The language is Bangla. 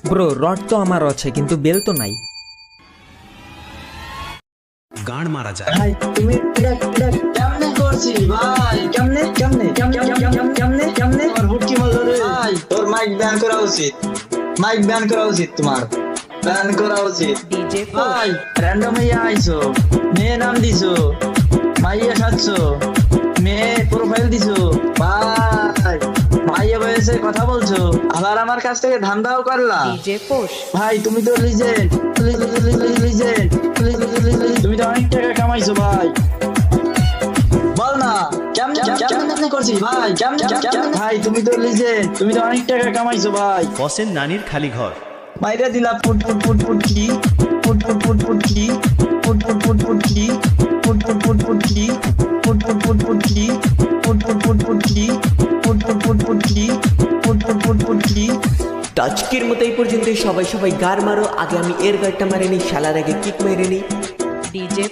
ব্রো রড তো আমার আছে কিন্তু বেল তো নাই। গাঁড় মারা যায়। ভাই তুমি এটা কেমনে করছিস ভাই? কেমনে কেমনে কেমনে কেমনে কেমনে কেমনে তোর হুটকি বললো রে ভাই, তোর মাইক ব্যান করা উচিত, মাইক ব্যান করা উচিত, তোমার ব্যান করা উচিত। ডিজে ভাই র্যান্ডম হইয়া আইছো, মেয়ে নাম দিছো, মাইয়া সাজছো, মেয়ে প্রোফাইল দিছো, ভাই মাইয়া বয়সে কথা বলছো, আবার আমার কাছ থেকে ধান্দাও করলা। ডিজে পোষ ভাই তুমি তো লিজেন্ড, লিজেন্ড, তুমি তো অনেক টাকা কামাইছো ভাই। বল না কেমনে কেমনে করছিস ভাই? কেমনে কেমনে ভাই? তুমি তো লিজেন্ড, তুমি তো অনেক টাকা কামাইছো ভাই। বসের নানির খালি ঘর। মাইরা দিলা ফুট ফুট ফুট ফুট কি, ফুট ফুট ফুট ফুট কি, ফুট ফুট ফুট ফুট কি, ফুট ফুট ফুট ফুট কি, ফুট ফুট ফুট ফুট কি, ফুট ফুট ফুট ফুট কি, ফুট ফুট ফুট ফুট কি, ফুট ফুট ফুট ফুট কি। তো আজকের মতো এই পর্যন্তই। সবাই গার মারো, আগে আমি এর গাড়টা মারিনি, শালার আগে কিক মেরে নি। ডিজে